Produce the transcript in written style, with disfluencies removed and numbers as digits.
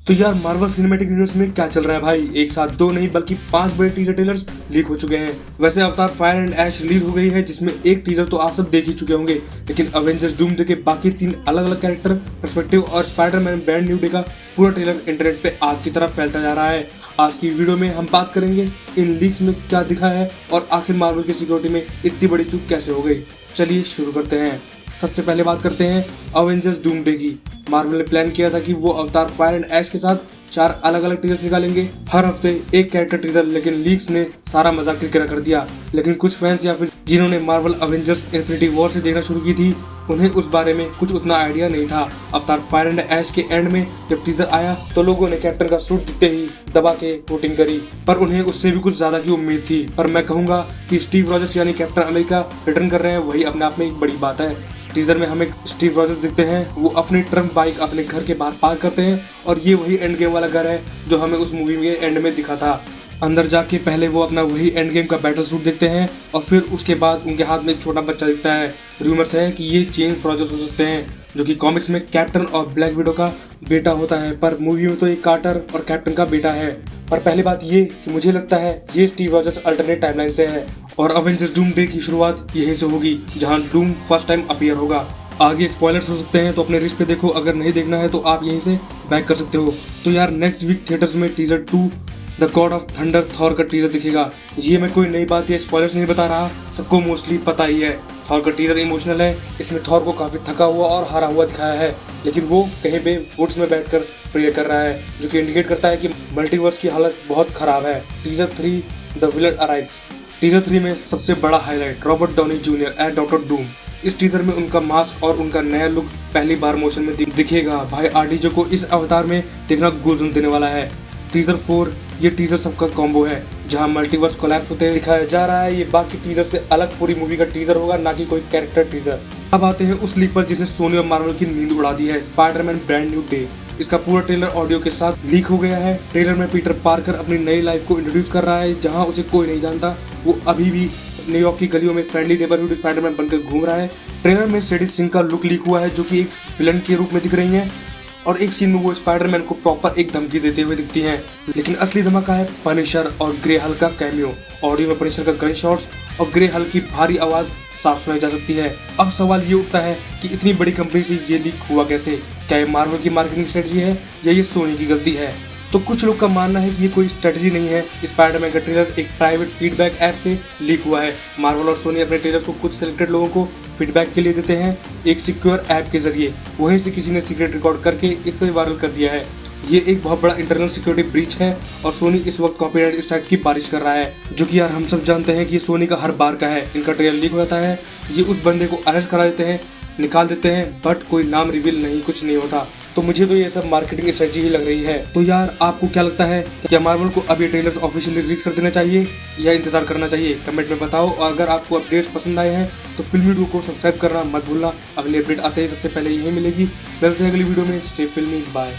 तो यार Marvel cinematic universe में क्या चल रहा है भाई। एक साथ दो नहीं बल्कि 5 बड़े टीजर ट्रेलर्स लीक हो चुके हैं। वैसे अवतार फायर एंड ऐश रिलीज हो गई है, जिसमें एक टीजर तो आप सब देख ही चुके होंगे, लेकिन अवेंजर्स डूमडे के बाकी 3 अलग अलग कैरेक्टर पर्सपेक्टिव और स्पाइडरमैन ब्रांड न्यू डे का पूरा ट्रेलर इंटरनेट पे आग की तरह फैलता जा रहा है। आज की वीडियो में हम बात करेंगे इन लीक्स में क्या दिखा है और आखिर मार्वल की सिक्योरिटी में इतनी बड़ी चूक कैसे हो गई। चलिए शुरू करते हैं। सबसे पहले बात करते हैं अवेंजर्स डूमडे की। मार्वल ने प्लान किया था कि वो अवतार फायर एंड ऐश के साथ 4 अलग अलग टीजर्स निकालेंगे, हर हफ्ते एक कैरेक्टर टीजर, लेकिन लीक्स ने सारा मजाक किरकिरा कर दिया। लेकिन कुछ फैंस या फिर जिन्होंने मार्वल अवेंजर्स इन्फिनिटी वॉर से देखना शुरू की थी, उन्हें उस बारे में कुछ उतना आइडिया नहीं था। अवतार फायर एंड ऐश के एंड में जब टीजर आया तो लोगों ने कैप्टन का सूट दिखते ही दबा के वोटिंग करी, पर उन्हें उससे भी कुछ ज्यादा की उम्मीद थी। पर मैं कहूंगा कि स्टीव रॉजर्स यानी कैप्टन अमेरिका रिटर्न कर रहे हैं, वही अपने आप में एक बड़ी बात है। टीजर में हमें स्टीव रॉजर्स दिखते हैं, वो अपनी ट्रम्प बाइक अपने घर के बाहर पार्क करते हैं और ये वही एंड गेम वाला घर है जो हमें उस मूवी के एंड में दिखा था। अंदर जाके पहले वो अपना वही एंड गेम का बैटल सूट देखते हैं और फिर उसके बाद उनके हाथ में एक छोटा बच्चा दिखता है। रूमर्स है कि ये जेम्स रॉजर्स हो सकते हैं, जो कि कॉमिक्स में कैप्टन और ब्लैक विडो का बेटा होता है, पर मूवी में तो ये कार्टर और कैप्टन का बेटा है। पर पहली बात ये कि मुझे लगता है ये स्टीव रॉजर्स अल्टरनेट टाइमलाइन से है और अवेंजर्स डूमडे की शुरुआत यहीं से होगी, जहां डूम फर्स्ट टाइम अपीयर होगा। आगे स्पॉयलर्स हो सकते हैं तो अपने रिस्क पे देखो, अगर नहीं देखना है तो आप यहीं से बैक कर सकते हो। तो यार नेक्स्ट वीक थिएटर्स में teaser 2 the God of thunder Thor का टीजर दिखेगा। ये मैं कोई नई बात या स्पॉयलर्स नहीं बता रहा, सबको मोस्टली पता ही है। थॉर का टीजर इमोशनल है, इसमें थॉर को काफी थका हुआ और हारा हुआ दिखाया है, लेकिन वो कहीं पे वुड्स में बैठकर प्रे कर रहा है, जो कि इंडिकेट करता है कि मल्टीवर्स की हालत बहुत खराब है। Teaser 3 the villain arrives. Teaser 3 में सबसे बड़ा highlight Robert Downey Junior as doctor Doom. इस टीजर में उनका मास्क और उनका नया लुक पहली बार मोशन में दिखेगा। भाई आरडीजे को इस अवतार में देखना गूज़बम्प देने वाला है। टीजर 4 ये टीजर सबका कॉम्बो है, जहां मल्टीवर्स कोलैप्स होते दिखाया जा रहा है। ये बाकी टीजर से अलग पूरी मूवी का टीजर होगा, ना कि कोई कैरेक्टर टीजर। अब आते हैं उस लीक पर जिसने सोनी और मार्वल की नींद उड़ा दी है, स्पाइडरमैन ब्रांड न्यू डे। इसका पूरा ट्रेलर ऑडियो के साथ लीक हो गया है। ट्रेलर में पीटर पार्कर अपनी नई लाइफ को इंट्रोड्यूस कर रहा है, जहां उसे कोई नहीं जानता। वो अभी भी न्यूयॉर्क की गलियों में फ्रेंडली नेबरहुड स्पाइडरमैन बनकर घूम रहा है। ट्रेलर में सेडी सिंह का लुक लीक हुआ है, जो कि एक विलन के रूप में दिख रही है, और एक सीन में वो स्पाइडरमैन को प्रॉपर एक धमकी देते हुए दिखती हैं। लेकिन असली धमाका है पनिशर और ग्रे हल्क का कैमियो। ऑडियो में पनिशर का गन शॉट्स और ग्रे हल्क की भारी आवाज साफ सुनाई जा सकती है। अब सवाल ये उठता है कि इतनी बड़ी कंपनी से ये लीक हुआ कैसे? क्या ये मार्वल की मार्केटिंग स्ट्रेटजी है या ये सोनी की गलती है? तो कुछ लोग का मानना है कि ये कोई स्ट्रेटजी नहीं है। स्पाइडरमैन का ट्रेलर एक प्राइवेट फीडबैक ऐप से लीक हुआ है। मार्वल और सोनी अपने ट्रेलर्स को कुछ सिलेक्टेड लोगों को फीडबैक के लिए देते हैं, एक सिक्योर ऐप के जरिए। वहीं से किसी ने सीक्रेट रिकॉर्ड करके इसे वायरल कर दिया है। ये एक बहुत बड़ा इंटरनल सिक्योरिटी ब्रीच है और सोनी इस वक्त कॉपीराइट स्ट्राइक की बारिश कर रहा है, जो कि यार हम सब जानते हैं कि ये सोनी का हर बार का है। इनका ट्रेलर लीक हो जाता है, ये उस बंदे को अरेस्ट करा देते हैं, निकाल देते हैं, बट कोई नाम रिवील नहीं, कुछ नहीं होता। तो मुझे तो ये सब मार्केटिंग स्ट्रेटजी ही लग रही है। तो यार आपको क्या लगता है, क्या मार्वल को अब ये ट्रेलर्स ऑफिशियली रिलीज कर देना चाहिए या इंतजार करना चाहिए? कमेंट में बताओ। और अगर आपको अपडेट्स पसंद आए हैं तो फिल्मी डू को सब्सक्राइब करना मत भूलना। अगली अपडेट आते ही सबसे पहले यही मिलेगी। मिलते हैं अगली वीडियो में। स्टे फिल्मी, बाय।